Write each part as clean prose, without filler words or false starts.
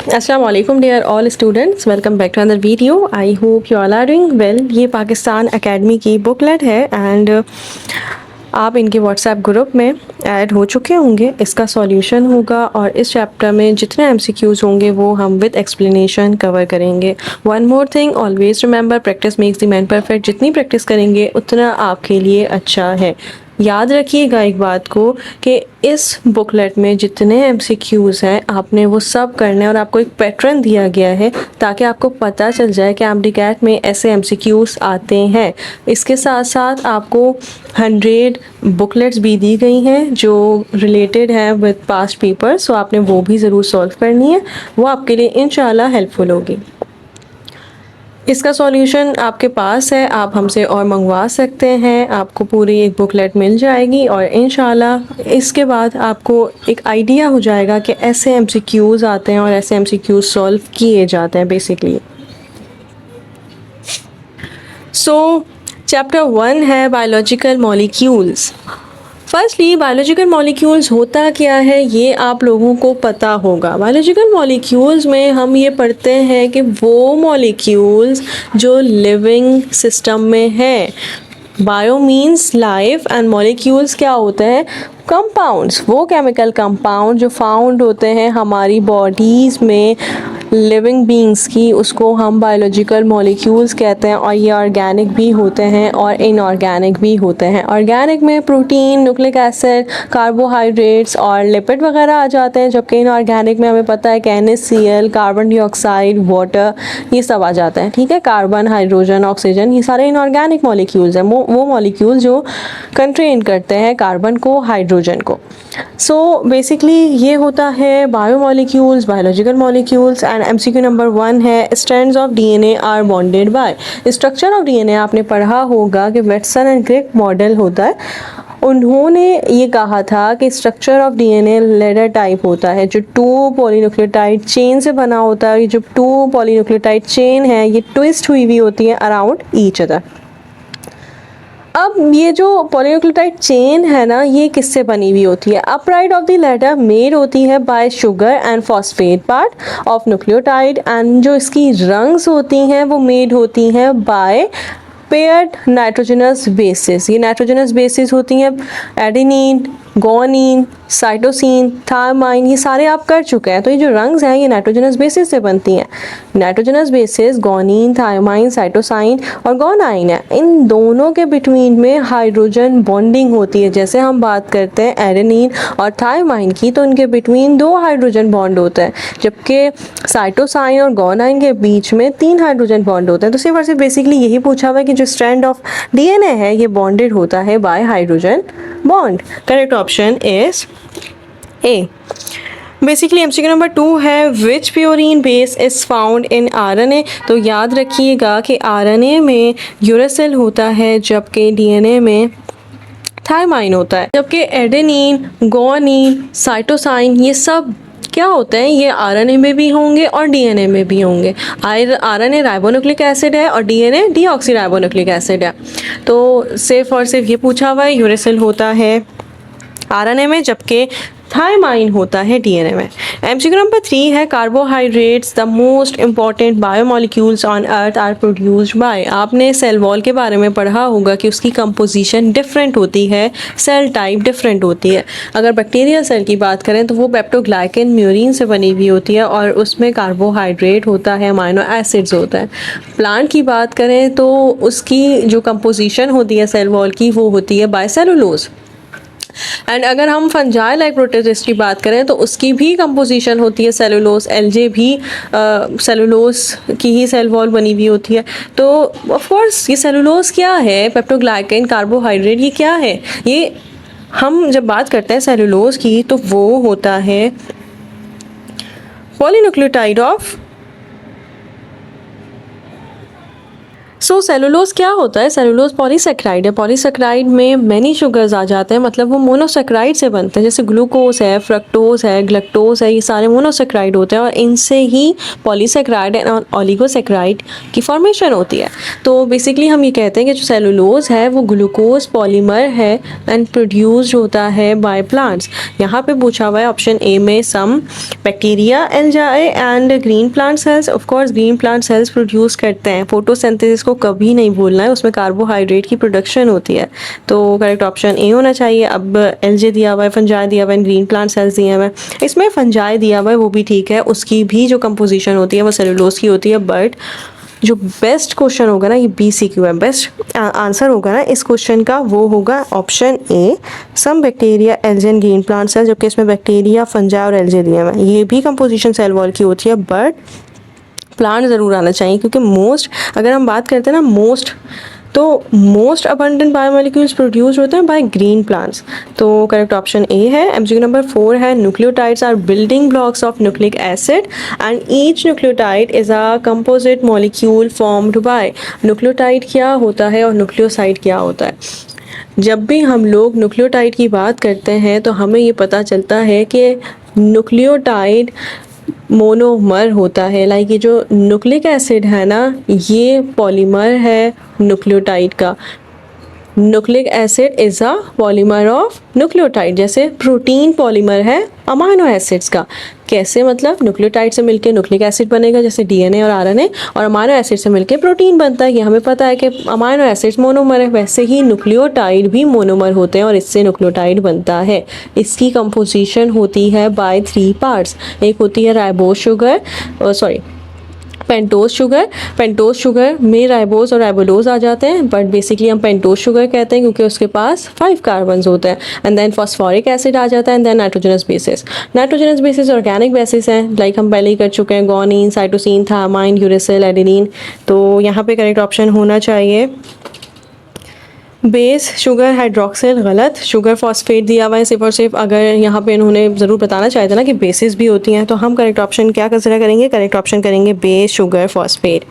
अस्सलाम वालेकुम dear all students, welcome back to another video. I hope you all are doing well. ये Pakistan academy की booklet है and आप इनके व्हाट्सएप ग्रुप में ऐड हो चुके होंगे। इसका सॉल्यूशन होगा और इस चैप्टर में जितने एमसीक्यूज़ होंगे वो हम विद एक्सप्लेनेशन कवर करेंगे। One more thing, always remember practice makes the man perfect. जितनी प्रैक्टिस करेंगे उतना आपके लिए अच्छा है। याद रखिएगा एक बात को कि इस बुकलेट में जितने एमसीक्यूज़ हैं आपने वो सब करने और आपको एक पैटर्न दिया गया है ताकि आपको पता चल जाए कि एमडीकैट में ऐसे एमसीक्यूज़ आते हैं। इसके साथ साथ आपको 100 बुकलेट्स भी दी गई हैं जो रिलेटेड हैं विद पास्ट पेपर, सो आपने वो भी ज़रूर सॉल्व करनी है। वो आपके लिए इंशाल्लाह हेल्पफुल होगी। इसका सॉल्यूशन आपके पास है, आप हमसे और मंगवा सकते हैं। आपको पूरी एक बुकलेट मिल जाएगी और इंशाल्लाह इसके बाद आपको एक आइडिया हो जाएगा कि ऐसे एमसीक्यूज़ आते हैं और ऐसे एमसीक्यूज़ सॉल्व किए जाते हैं बेसिकली। सो चैप्टर 1 है biological molecules. Firstly biological molecules होता क्या है ये आप लोगों को पता होगा। बायोलॉजिकल मॉलिक्यूल्स में हम ये पढ़ते हैं कि वो मॉलिक्यूल्स जो लिविंग सिस्टम में है। Bio means life and molecules क्या होते हैं? कंपाउंड्स। वो केमिकल कंपाउंड जो फाउंड होते हैं हमारी बॉडीज़ में लिविंग बींग्स की, उसको हम बायोलॉजिकल मॉलिक्यूल्स कहते हैं। और ये ऑर्गेनिक भी होते हैं और इनऑर्गेनिक भी होते हैं। ऑर्गेनिक में प्रोटीन, न्यूक्लिक एसिड, कार्बोहाइड्रेट्स और लिपिड वगैरह आ जाते हैं, जबकि इनऑर्गेनिक में हमें पता है कि NaCl, कार्बन डाइऑक्साइड, वाटर, ये सब आ जाते हैं। ठीक है, कार्बन, हाइड्रोजन, ऑक्सीजन, ये सारे इनऑर्गेनिक मॉलिक्यूल्स हैं। वो मॉलिक्यूल जो कंटेन करते हैं कार्बन को, हाइड्रोजन को। सो बेसिकली ये होता है biomolecules, biological molecules. And MCQ number 1 है strands of DNA are bonded by. Structure of DNA आपने पढ़ा होगा कि वेटसन एंड क्रिक मॉडल होता है। उन्होंने ये कहा था कि structure of DNA ladder type होता है जो 2 पॉलीन्यूक्लियोटाइड चेन से बना होता है। ये जो 2 पॉलीन्यूक्लियोटाइड चेन है ये ट्विस्ट हुई हुई होती है अराउंड ईच अदर। अब ये जो पॉलीन्यूक्लियोटाइड चेन है ना, ये किससे बनी हुई होती है? Upright of the ladder made होती है by sugar and phosphate part of nucleotide. And जो इसकी रंग्स होती हैं वो मेड होती हैं बाय पेयर्ड नाइट्रोजनस बेसिस। ये नाइट्रोजनस बेसिस होती हैं एडेनिन, गुआनिन, साइटोसिन, थायमाइन, ये सारे आप कर चुके हैं। तो ये जो रंग्स हैं ये नाइट्रोजनस बेसिस से बनती हैं। Nitrogenous bases guanine, thymine, cytosine और गुआनाइन है। इन दोनों के बिटवीन में हाइड्रोजन बॉन्डिंग होती है। जैसे हम बात करते हैं एडेनिन और थायमाइन की, तो इनके बिटवीन 2 हाइड्रोजन बॉन्ड होते हैं, जबकि साइटोसाइन और गुआनाइन के बीच में 3 हाइड्रोजन बॉन्ड होते हैं। तो सिर्फ और सिर्फ बेसिकली यही पूछा हुआ है कि जो स्ट्रैंड ऑफ DNA है ये बॉन्डेड होता है by hydrogen bond. Correct option is A. Basically MCQ number 2 है which purine base is found in RNA। तो याद रखिएगा कि RNA में यूरेसिल होता है जबकि DNA में थायमाइन होता है। जबकि एडेनिन, गुआनिन, साइटोसाइन ये सब क्या होते हैं? ये RNA में भी होंगे और DNA में भी होंगे। RNA राइबोन्यूक्लिक एसिड है और DNA डीऑक्सी राइबोन्यूक्लिक एसिड है। तो सिर्फ और सिर्फ ये पूछा हुआ है यूरेसिल होता है RNA में जबकि थायमाइन होता है DNA में। MCQ नंबर 3 है carbohydrates the most important biomolecules on earth are produced by. आपने सेल वॉल के बारे में पढ़ा होगा कि उसकी कंपोजिशन डिफरेंट होती है, सेल टाइप डिफरेंट होती है। अगर बैक्टीरियल सेल की बात करें तो वो पेप्टोग्लाइकन म्यूरिन से बनी हुई होती है और उसमें कार्बोहाइड्रेट होता है, अमाइनो एसिड्स होता है। प्लांट की बात करें तो उसकी जो कंपोजिशन होती है सेल वॉल की वो होती है बाय सेलुलोज। एंड अगर हम फंजाई लाइक प्रोटिस्ट की बात करें तो उसकी भी कंपोजिशन होती है सेलुलोज। एलजे भी सेलुलोज की ही सेल वॉल बनी हुई होती है। तो ऑफ कोर्स ये सेलुलोज क्या है, पेप्टोग्लाइकन, कार्बोहाइड्रेट, ये क्या है? ये हम जब बात करते हैं सेलुलोज की तो वो होता है पॉलीन्यूक्लियोटाइड ऑफ सो सेलुलोज क्या होता है? सेलुलोज पॉलीसेक्राइड है। पॉलीसेक्राइड में मैनी शुगर्स आ जाते हैं, मतलब वो मोनोसेक्राइड से बनते हैं। जैसे ग्लूकोज है, फ्रक्टोज है, ग्लक्टोज है, ये सारे मोनोसेक्राइड होते हैं और इनसे ही पॉलीसेक्राइड एंड ऑलिगोसेक्राइड की फॉर्मेशन होती है। तो बेसिकली हम ये कहते हैं कि जो सेलुलोज है वो ग्लूकोज पॉलीमर है एंड प्रोड्यूस्ड होता है बाय प्लांट्स। यहाँ पे पूछा हुआ है ऑप्शन ए में some bacteria algae and green plant cells. Of course green plant cells produce करते हैं। फोटोसिंथेसिस को कभी नहीं भूलना है, उसमें कार्बोहाइड्रेट की प्रोडक्शन होती है। तो करेक्ट ऑप्शन ए होना चाहिए। अब एल्जे दिया हुआ है, फंजाई दिया हुआ है, ग्रीन प्लांट सेल्स दिए हुए हैं। इसमें फंजाई दिया हुआ है वो भी ठीक है, उसकी भी जो कंपोजिशन होती है वो सेलुलोज की होती है। बट जो बेस्ट क्वेश्चन होगा ना, ये BCQ है, बेस्ट आंसर होगा ना इस क्वेश्चन का वो होगा option A some bacteria algae green plant cell, जबकि इसमें बैक्टीरिया फंजाई और एल्जे दिए हुए हैं। ये भी कंपोजिशन सेल वॉल की होती है, बट प्लांट ज़रूर आना चाहिए क्योंकि मोस्ट, अगर हम बात करते हैं ना मोस्ट अबंडेंट बायोमोलिक्यूल्स प्रोड्यूस होते हैं बाय ग्रीन प्लांट्स। तो करेक्ट ऑप्शन ए है। MCQ नंबर 4 है nucleotides are building blocks of nucleic acid and each nucleotide is a composite molecule formed by. Nucleotide क्या होता है और न्यूक्लियोसाइड क्या होता है? जब भी हम लोग न्यूक्लियोटाइड की बात करते हैं तो हमें ये पता चलता है कि न्यूक्लियोटाइड मोनोमर होता है। लाइक ये जो न्यूक्लिक एसिड है ना, ये पॉलीमर है न्यूक्लियोटाइड का। Nucleic acid is a polymer of nucleotide. जैसे प्रोटीन पॉलीमर है अमाइनो एसिड्स का। कैसे? मतलब न्यूक्लियोटाइड से मिलके न्यूक्लिक एसिड बनेगा जैसे DNA और RNA, और अमाइनो एसिड से मिलके प्रोटीन बनता है। ये हमें पता है कि अमाइनो एसिड्स मोनोमर है, वैसे ही न्यूक्लियोटाइड भी मोनोमर होते हैं और इससे न्यूक्लियोटाइड बनता है। इसकी कंपोजिशन होती है बाय 3 पार्ट्स। एक होती है ribose sugar, pentose sugar. Pentose sugar में राइबोज और राइबोलोज आ जाते हैं, बट बेसिकली हम पेंटोज शुगर कहते हैं क्योंकि उसके पास 5 कार्बन्स होते हैं। एंड देन फॉस्फोरिक एसिड आ जाता है and then nitrogenous bases. Nitrogenous bases organic bases हैं, लाइक हम पहले ही कर चुके हैं, guanine, cytosine, thymine, uracil, adenine. तो यहाँ पे करेक्ट ऑप्शन होना चाहिए बेस शुगर हाइड्रोक्सिल। गलत, शुगर फॉस्फेट दिया हुआ है सिर्फ और सिर्फ। अगर यहाँ पे इन्होंने ज़रूर बताना चाहिए था ना कि बेसिस भी होती हैं, तो हम करेक्ट ऑप्शन क्या कंसिडर करेंगे? करेक्ट ऑप्शन करेंगे base sugar phosphate.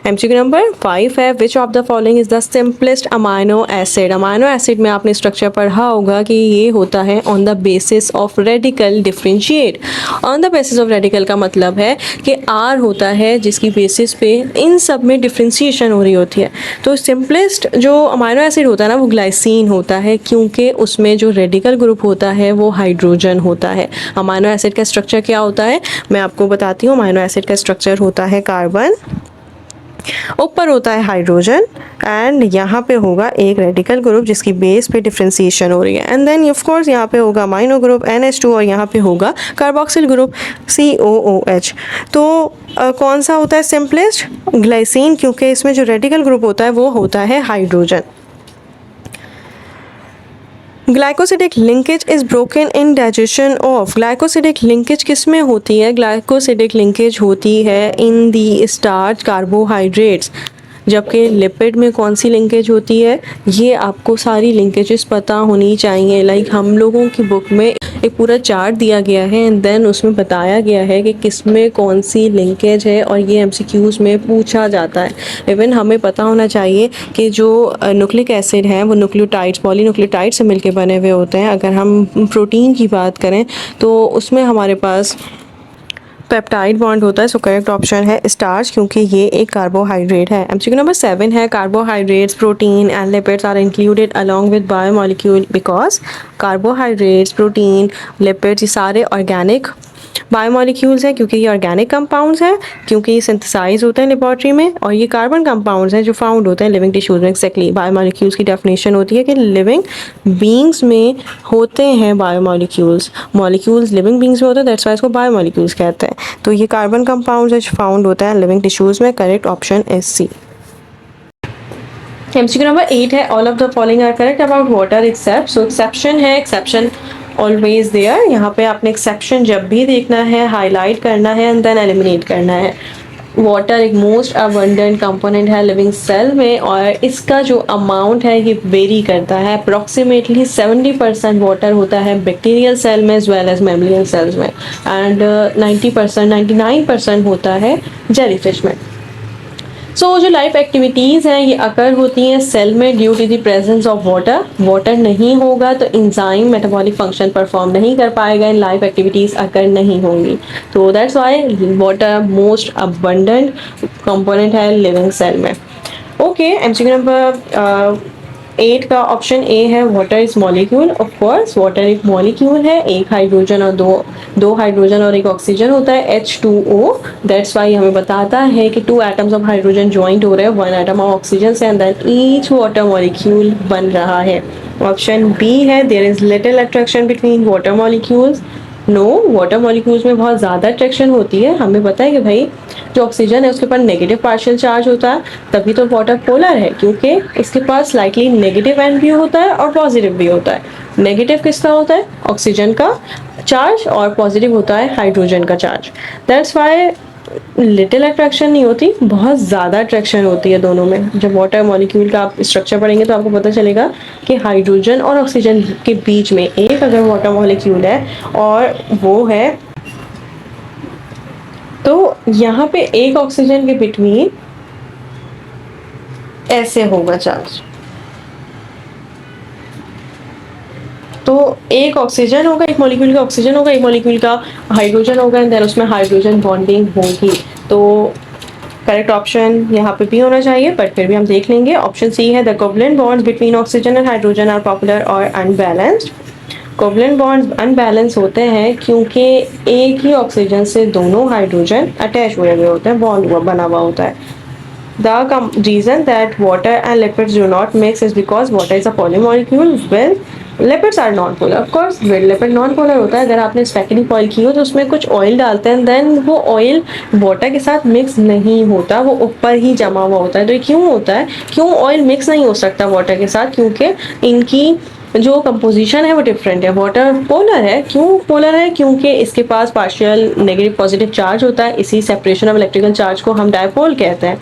MCQ number 5 है which of the following is the simplest amino acid. Amino acid में आपने स्ट्रक्चर पढ़ा होगा कि ये होता है on the basis of radical differentiate. On the basis of radical का मतलब है कि R होता है जिसकी बेसिस पे इन सब में डिफ्रेंशिएशन हो रही होती है। तो सिंपलेस्ट जो अमाइनो एसिड होता है ना वो ग्लाइसिन होता है, क्योंकि उसमें जो रेडिकल ग्रुप होता है वो हाइड्रोजन होता है। अमाइनो एसिड का स्ट्रक्चर क्या होता है मैं आपको बताती हूँ। अमाइनो एसिड का स्ट्रक्चर होता है कार्बन, ऊपर होता है हाइड्रोजन, एंड यहाँ पे होगा एक रेडिकल ग्रुप जिसकी बेस पे डिफ्रेंशिएशन हो रही है। एंड देन ऑफ कोर्स यहाँ पे होगा अमाइनो ग्रुप NH2 और यहाँ पे होगा कार्बोक्सिल ग्रुप COOH। तो कौन सा होता है सिंपलेस्ट? ग्लाइसिन, क्योंकि इसमें जो रेडिकल ग्रुप होता है वो होता है hydrogen. Glycosidic linkage is broken in digestion of. Glycosidic linkage किस में होती है? ग्लाइकोसिडिक लिंकेज होती है इन दी स्टार्च कार्बोहाइड्रेट्स। जबकि लिपिड में कौन सी लिंकेज होती है? ये आपको सारी लिंकेजेस पता होनी चाहिए। लाइक हम लोगों की बुक में एक पूरा चार्ट दिया गया है एंड देन उसमें बताया गया है कि किस में कौन सी लिंकेज है, और ये MCQs में पूछा जाता है। इवन हमें पता होना चाहिए कि जो न्यूक्लिक एसिड हैं वो न्यूक्लियोटाइड्स, पॉलीन्यूक्लियोटाइड से मिलके बने हुए होते हैं। अगर हम प्रोटीन की बात करें तो उसमें हमारे पास पेप्टाइड बॉन्ड होता है। सो करेक्ट ऑप्शन है स्टार्च, क्योंकि ये एक कार्बोहाइड्रेट है। MCQ नंबर 7 है carbohydrates, protein and lipids are included along with biomolecule because. Carbohydrates, protein, lipids ये सारे ऑर्गेनिक बायोमोलिक्यूल्स हैं क्योंकि ये ऑर्गेनिक कंपाउंड्स हैं, क्योंकि ये सिंथेसाइज होते हैं लेबॉर्ट्री में, और ये कार्बन कंपाउंड्स हैं जो फाउंड होते हैं लिविंग टिश्यूज में। एक्जैक्टली बायोमोलिक्यूल्स की डेफिनेशन होती है कि लिविंग बींग्स में होते हैं बायोमोलिक्यूल्स। मॉलिक्यूल्स लिविंग बींग्स में होते हैं, दैट्स वाई इसको बायोमोलिक्यूल्स कहते हैं। तो ये कार्बन कंपाउंड्स हैं जो फाउंड होता है लिविंग टिश्यूज में। Correct option is C. MCQ number 8 है all of the following are correct about water except. So exception है, एक्सेप्शन ऑलवेज देयर। यहाँ पे आपने एक्सेप्शन जब भी देखना है हाईलाइट करना है एंड देन एलिमिनेट करना है। वाटर एक मोस्ट अबंडेंट कंपोनेंट है लिविंग सेल में, और इसका जो अमाउंट है ये वेरी करता है। अप्रॉक्सीमेटली 70% वाटर होता है बैक्टीरियल सेल में एज वेल एज मैमलियन सेल्स में, एंड 90% 99% होता है जेलीफिश में। सो जो लाइफ एक्टिविटीज़ हैं ये अकर होती हैं सेल में due to the presence of water. Water नहीं होगा तो इंजाइम मेटाबॉलिक फंक्शन परफॉर्म नहीं कर पाएगा एंड लाइफ एक्टिविटीज़ अकर नहीं होंगी। तो that's why water most abundant component है लिविंग सेल में। ओके, एमसीक्यू नंबर 8 का ऑप्शन ए है water is molecule. Of course water एक मॉलिक्यूल है, एक हाइड्रोजन और दो हाइड्रोजन और एक ऑक्सीजन होता है H2O। दैट्स वाई हमें बताता है कि 2 एटम्स ऑफ हाइड्रोजन ज्वाइंट हो रहे हैं 1 एटम ऑफ ऑक्सीजन से and then each water molecule बन रहा है। ऑप्शन बी है there is little attraction between water molecules. No, water molecules में बहुत ज़्यादा अट्रैक्शन होती है। हमें पता है कि भाई जो ऑक्सीजन है उसके ऊपर नेगेटिव पार्शियल चार्ज होता है, तभी तो वाटर पोलर है, क्योंकि इसके पास स्लाइटली नेगेटिव एंड भी होता है और पॉजिटिव भी होता है। नेगेटिव किसका होता है? ऑक्सीजन का चार्ज, और पॉजिटिव होता है हाइड्रोजन का charge. That's why little attraction नहीं होती, बहुत ज़्यादा अट्रैक्शन होती है दोनों में। जब वाटर मॉलिक्यूल का आप स्ट्रक्चर पढ़ेंगे तो आपको पता चलेगा कि हाइड्रोजन और ऑक्सीजन के बीच में एक अगर वाटर मॉलिक्यूल है और वो है, तो यहाँ पे एक ऑक्सीजन के बिटवीन ऐसे होगा चार्ज। तो एक ऑक्सीजन होगा, एक मॉलिक्यूल का ऑक्सीजन होगा, एक मॉलिक्यूल का हाइड्रोजन होगा एंड देन उसमें हाइड्रोजन बॉन्डिंग होगी। तो करेक्ट ऑप्शन यहाँ पे भी होना चाहिए, बट फिर भी हम देख लेंगे। ऑप्शन सी है the covalent bonds between oxygen and hydrogen are polar और अनबैलेंस्ड। कोवलेंट बॉन्ड्स अनबैलेंस होते हैं क्योंकि एक ही ऑक्सीजन से दोनों हाइड्रोजन अटैच हुए हुए होते हैं, बॉन्ड बना हुआ होता है। The reason that water and lipids do not mix is because water is a polymolecule. Well, lipids are non-polar. Of course, lipid non-polar होता है। अगर आपने स्पैकेटी ऑयल की हो तो उसमें कुछ ऑयल डालते हैं, देन वो ऑयल वाटर के साथ मिक्स नहीं होता, वो ऊपर ही जमा हुआ होता है। तो ये क्यों होता है? क्यों ऑयल मिक्स नहीं हो सकता वाटर के साथ? क्योंकि इनकी जो कंपोजिशन है वो डिफरेंट है। वाटर पोलर है। क्यों पोलर है? क्योंकि इसके पास पार्शियल नेगेटिव पॉजिटिव चार्ज होता है। इसी सेपरेशन ऑफ इलेक्ट्रिकल चार्ज को हम डायपोल कहते हैं,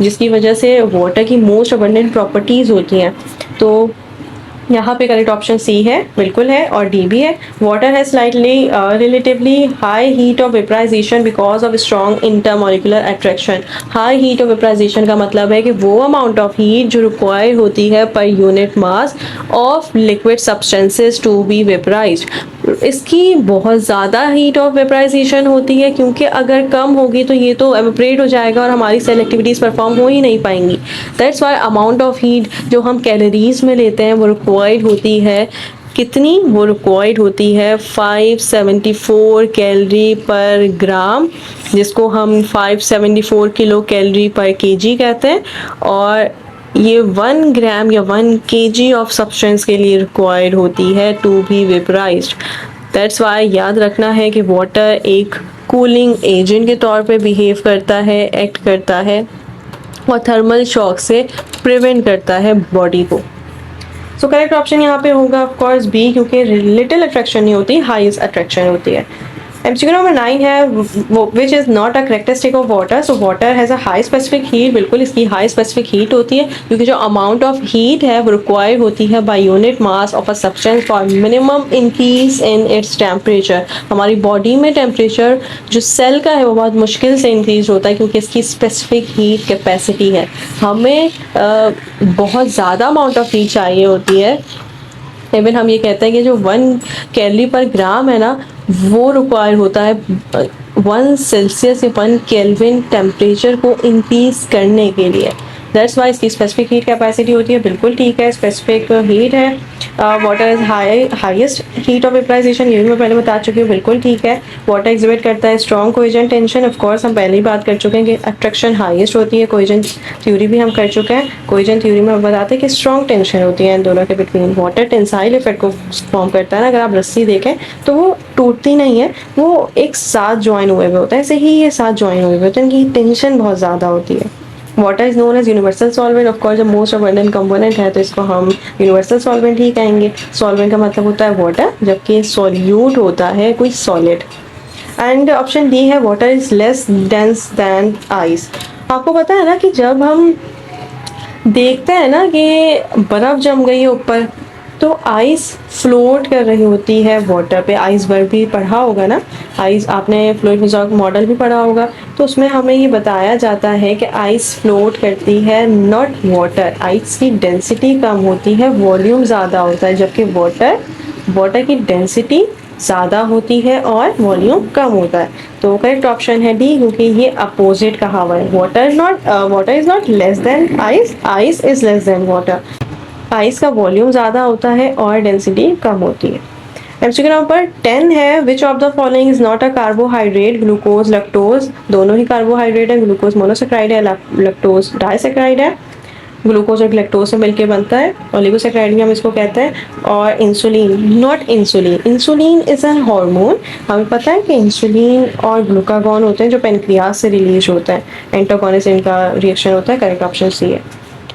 जिसकी वजह से वाटर की मोस्ट अबंडेंट प्रॉपर्टीज़ होती हैं। तो यहाँ पे करेक्ट ऑप्शन सी है, बिल्कुल है, और डी भी है। वाटर है slightly relatively high heat of vaporization because of strong intermolecular attraction. High heat of vaporization का मतलब है कि वो अमाउंट ऑफ हीट जो रिक्वायर होती है per unit mass of liquid substances to be vaporized, इसकी बहुत ज़्यादा हीट ऑफ वेपराइजेशन होती है, क्योंकि अगर कम होगी तो ये तो एवोपरेट हो जाएगा और हमारी सेल एक्टिविटीज़ परफॉर्म हो ही नहीं पाएंगी। That's why amount of heat जो हम कैलोरीज में लेते हैं वो रिक्वायर्ड होती है। कितनी? वो रिक्वायर्ड होती है 574 कैलोरी पर ग्राम, जिसको हम 574 किलो कैलोरी पर केजी कहते हैं, और ये 1 ग्राम या 1 केजी ऑफ सब्सटेंस के लिए रिक्वायर्ड होती है टू बी वेपराइज्ड। दैट्स वाई याद रखना है कि वाटर एक कूलिंग एजेंट के तौर पे बिहेव करता है, एक्ट करता है, और थर्मल शॉक से प्रिवेंट करता है बॉडी को। सो करेक्ट ऑप्शन यहाँ पे होगा ऑफ कोर्स बी, क्योंकि लिटिल अट्रैक्शन नहीं होती, हाईएस्ट अट्रैक्शन होती है। एमसीक्यू नंबर 9 है which is not a characteristic of water. So water has a high specific heat. बिल्कुल इसकी हाई स्पेसिफिक हीट होती है, क्योंकि जो अमाउंट ऑफ हीट है वो रिक्वायर होती है by unit mass of a substance for minimum increase in its temperature. हमारी बॉडी में टेम्परेचर जो सेल का है वो बहुत मुश्किल से इंक्रीज होता है, क्योंकि इसकी स्पेसिफिक हीट कैपेसिटी है। हमें बहुत ज़्यादा अमाउंट ऑफ हीट चाहिए होती है। इवन हम ये कहते हैं कि जो 1 कैलोरी पर ग्राम है ना, वो रिक्वायर होता है 1 सेल्सियस या 1 केल्विन टेम्परेचर को इंक्रीज करने के लिए। दैट्स वाई इसकी स्पेसिफिक हीट कैपेसिटी होती है। बिल्कुल ठीक है, स्पेसिफिक हीट है। Water is highest heat of vaporisation, ये भी मैं पहले बता चुकी हूँ, बिल्कुल ठीक है। वाटर एग्जिबिट करता है strong cohesion tension. Of course हम पहले ही बात कर चुके हैं कि अट्रैक्शन हाईएस्ट होती है। कोहेजन थ्योरी भी हम कर चुके हैं। कोहेजन थ्योरी में हम बताते हैं कि स्ट्रॉन्ग टेंशन होती है इन दोनों के बिटवीन। वाटर टेंसाइल इफेक्ट को फॉर्म करता है ना, अगर आप रस्सी देखें तो वो टूटती नहीं है, वो एक साथ ज्वाइन हुए हुए होता है। ऐसे ही ये साथ ज्वाइन हुए हुए होते हैं, इनकी टेंशन बहुत ज़्यादा होती है। Water is known as universal solvent. Of course जो मोस्ट अबंडेंट कंपोनेंट है तो इसको हम यूनिवर्सल सॉल्वेंट ही कहेंगे। सॉल्वेंट का मतलब होता है वाटर, जबकि सॉल्यूट होता है कोई सॉलिड। एंड ऑप्शन डी है water is less dense than ice. आपको पता है ना कि जब हम देखते हैं ना कि बर्फ़ जम गई है ऊपर, तो आइस फ्लोट कर रही होती है वाटर पे। आइसबर्ग भी पढ़ा होगा ना, आइस आपने फ्लूइड फिज़िक्स मॉडल भी पढ़ा होगा, तो उसमें हमें ये बताया जाता है कि आइस फ्लोट करती है, नॉट वाटर। आइस की डेंसिटी कम होती है, वॉल्यूम ज़्यादा होता है, जबकि वाटर की डेंसिटी ज़्यादा होती है और वॉल्यूम कम होता है। तो करेक्ट ऑप्शन है डी, क्योंकि ये अपोजिट कहा हुआ है। Water is not less than ice, ice is less than water. Ice का वॉल्यूम ज़्यादा होता है और डेंसिटी कम होती है। एमसीक्यू नंबर 10 है, which of the following is not a carbohydrate? Glucose, lactose दोनों ही कार्बोहाइड्रेट है। ग्लूकोज मोनोसेक्राइड है, लैक्टोज डाइसेक्राइड है। ग्लूकोज और ग्लैक्टोज से मिलकर बनता है, ओलिगोसेक्राइड भी हम इसको कहते हैं। और insulin, not insulin, insulin is an hormone. हमें पता है कि इंसुलिन और ग्लूकागॉन होते हैं जो पेनक्रियास से रिलीज होता है, एंटोगोनिस इनका रिएक्शन होता है। करेक्ट ऑप्शन सी है।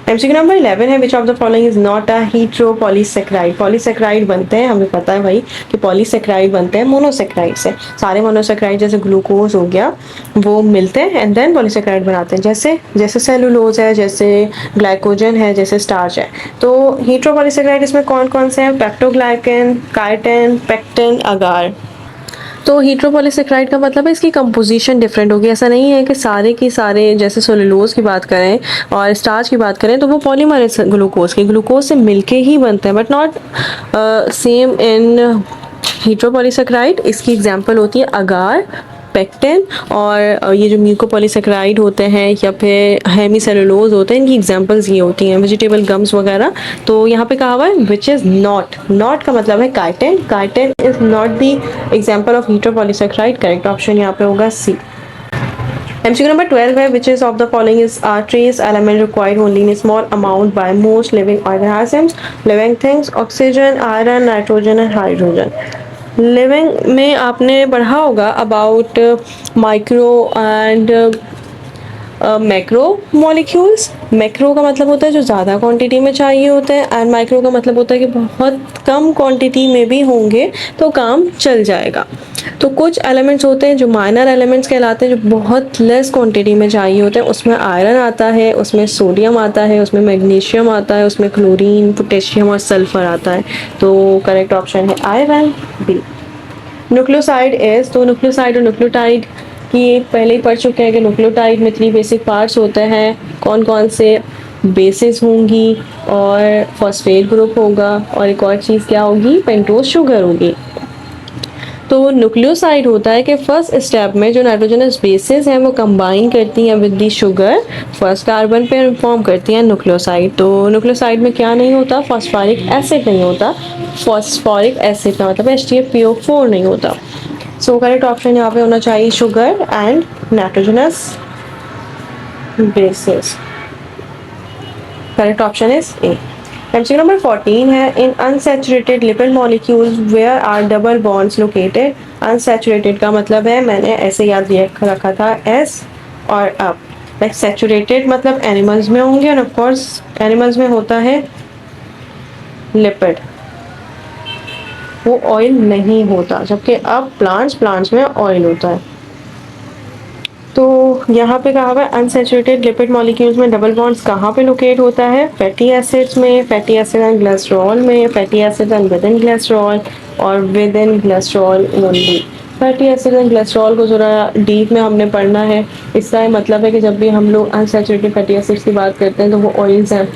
एमसीक्यू नंबर 11 है, which of the following is not a heteropolysaccharide? Polysaccharide बनते हैं, हमें पता है भाई कि पॉलीसेक्राइड बनते हैं मोनोसेक्राइड से। सारे मोनोसेक्राइड जैसे ग्लूकोज हो गया वो मिलते हैं एंड देन पॉलीसेक्राइड बनाते हैं, जैसे जैसे सेलुलोज है, जैसे ग्लाइकोजन है, जैसे स्टार्च है। तो हीट्रोपॉलीसेक्राइड इसमें कौन कौन से हैं? पेप्टोग्लाइकन, काइटिन, पेक्टिन, अगार। तो हीट्रोपॉलीसेक्राइड का मतलब है इसकी कंपोजिशन डिफरेंट होगी। ऐसा नहीं है कि सारे के सारे, जैसे सेलुलोज की बात करें और स्टार्च की बात करें तो वो पॉलीमर है ग्लूकोज से मिलके ही बनते हैं, बट नॉट सेम इन हीट्रोपॉलीसेक्राइड। इसकी एग्जांपल होती है अगार, पेक्टिन और ये जो म्यूकोपॉलीसेक्राइड होते हैं या फिर हेमीसेलुलोज होते हैं, इनकी एग्जांपल्स ये होती हैं, वेजिटेबल गम्स वगैरह। तो यहाँ पे कहा हुआ है विच इज़ नॉट, नॉट का मतलब है chitin, chitin is not the example of heteropolysaccharide. Correct option यहाँ पे होगा सी। एमसीक्यू नंबर 12 है, which is of the following is are trace element required only in small amount by most living organisms? Living things, oxygen, iron, nitrogen and hydrogen. Living में आपने पढ़ा होगा about micro and macro molecules. Macro का मतलब होता है जो ज़्यादा क्वांटिटी में चाहिए होते हैं, एंड माइक्रो का मतलब होता है कि बहुत कम क्वांटिटी में भी होंगे तो काम चल जाएगा। तो कुछ एलिमेंट्स होते हैं जो माइनर एलिमेंट्स कहलाते हैं, जो बहुत लेस क्वांटिटी में चाहिए होते हैं। उसमें आयरन आता है, उसमें सोडियम आता है, उसमें मैग्नीशियम आता है, उसमें क्लोरीन, पोटेशियम और सल्फर आता है। तो करेक्ट ऑप्शन है आयरन बी। न्यूक्लियोसाइड इज, तो न्यूक्लियोसाइड और न्यूक्लियोटाइड की पहले ही पढ़ चुके हैं कि न्यूक्लियोटाइड में 3 बेसिक पार्ट्स होते हैं। कौन कौन से? बेसिस होंगी और फॉस्फेट ग्रुप होगा और एक और चीज़ क्या होगी? पेंटोज शुगर होगी। तो न्यूक्लियोसाइड होता है कि फर्स्ट स्टेप में जो नाइट्रोजनस बेसिस हैं वो कंबाइन करती हैं with the sugar, first carbon पे फॉर्म करती हैं न्यूक्लियोसाइड। तो न्यूक्लियोसाइड में क्या नहीं होता? फॉस्फोरिक एसिड नहीं होता। फॉस्फोरिक एसिड का मतलब HTFPO4 नहीं होता। सो करेक्ट ऑप्शन यहाँ पे होना चाहिए sugar and nitrogenous bases. Correct option is A. MCQ number 14 है, in unsaturated lipid molecules where are double bonds located? Unsaturated का मतलब है, मैंने ऐसे याद रखा था, एस और अप। लाइक सैचुरेटेड मतलब एनिमल्स में होंगे और ऑफ कोर्स एनिमल्स में होता है लिपिड, वो ऑयल नहीं होता, जबकि अब प्लांट्स में ऑयल होता है। तो यहाँ पे कहा हुआ है अनसैचुरेटेड लिपिड मॉलिक्यूल्स में डबल बॉन्ड्स कहाँ पे लोकेट होता है? फैटी एसिड्स में, फैटी एसिड एंड ग्लिसरॉल में, fatty acid and within glycerol और within glycerol only. Fatty acid and glycerol को ज़रा डीप में हमने पढ़ना है। इसका मतलब है कि जब भी हम लोग अनसैचुरेटेड फैटी एसिड्स की बात करते हैं तो वो ऑयल्स हैं,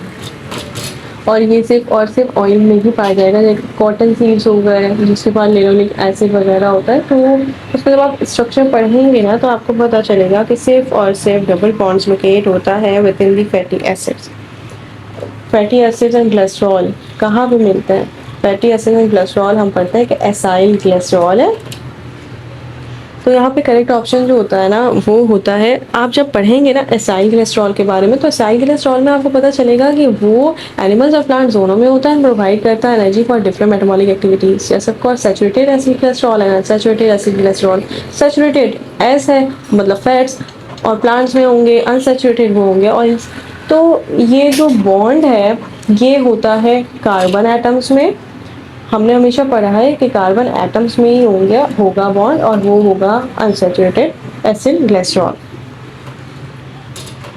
और ये सिर्फ ऑयल में ही पाया जाएगा। जैसे कॉटन सीड्स हो गए जिसके पास लेनोलिक एसिड वगैरह होता है, तो उसमें जब आप स्ट्रक्चर पढ़ेंगे ना तो आपको पता चलेगा कि सिर्फ और सिर्फ डबल बॉन्ड्स लोकेट होता है with in the fatty acids. Fatty acids and glycerol कहाँ पे मिलते हैं? फैटी एसिड एंड ग्लिसरॉल हम पढ़ते हैं कि एसाइल ग्लिसरॉल है। तो यहाँ पे करेक्ट ऑप्शन जो होता है ना वो होता है, आप जब पढ़ेंगे ना एसाइल कोलेस्ट्रॉल के बारे में, तो एसाइल कोलेस्ट्रॉल में आपको पता चलेगा कि वो एनिमल्स और प्लांट्स दोनों में होता है, प्रोवाइड करता है energy for different metabolic activities. जैसे of course saturated acid cholesterol है, अनसैचुरेटेड एसिड कोलेस्ट्रॉल। सैचुरेटेड एस है मतलब फैट्स, और प्लांट्स में होंगे अनसैचुरेटेड वो होंगे ऑयल्स। तो ये जो बॉन्ड है ये होता है कार्बन एटम्स में। हमने हमेशा पढ़ा है कि कार्बन एटम्स में ही होगा बॉन्ड, और वो होगा अनसैचुरेटेड एसिड ग्लिसरॉल।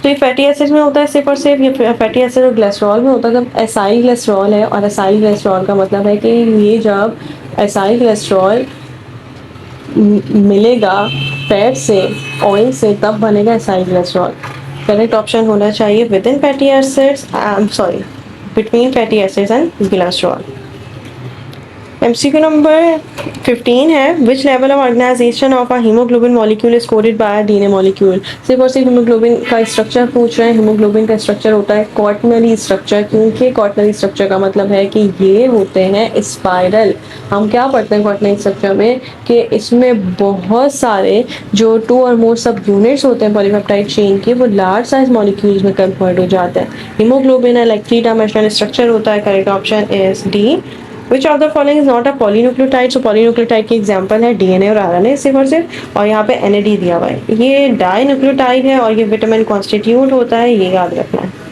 तो ये फैटी एसिड में होता है सिर्फ और सिर्फ, ये फैटी एसिड और ग्लिसरॉल में होता है जब एसाइल ग्लिसरॉल है, और एसाइल ग्लिसरॉल का मतलब है कि ये जब एसाइल ग्लिसरॉल मिलेगा फैट से, ऑयल से, तब बनेगा एसाइल ग्लिसरॉल। करेक्ट ऑप्शन होना चाहिए within fatty acids, sorry, between fatty acids and glycerol. MCQ number 15 है which level of organisation of a haemoglobin molecule is coded by DNA molecule. सिर्फ और सिर्फ हीमोग्लोबिन का स्ट्रक्चर पूछ रहे हैं। हीमोग्लोबिन का स्ट्रक्चर होता है क्वाटरनरी स्ट्रक्चर, क्योंकि क्वाटरनरी स्ट्रक्चर का मतलब है कि ये होते हैं स्पाइरल। हम क्या पढ़ते हैं क्वाटरनरी स्ट्रक्चर में कि इसमें बहुत सारे जो 2 और मोर सब यूनिट्स होते हैं पॉलीपेप्टाइड चेन के, वो लार्ज साइज मॉलिक्यूल्स में कन्वर्ट हो जाते हैं। हीमोग्लोबिन लाइक 3 डायमेंशनल स्ट्रक्चर होता है। Correct option is D. Which of the following is not a polynucleotide. So polynucleotide के एग्जाम्पल है डीएनए और आरएनए सिर्फ और सिर्फ, और यहाँ पे एनएडी दिया हुआ है। ये डाई न्यूक्लियोटाइड है और ये विटामिन कॉन्स्टिट्यूट होता है, ये याद रखना है।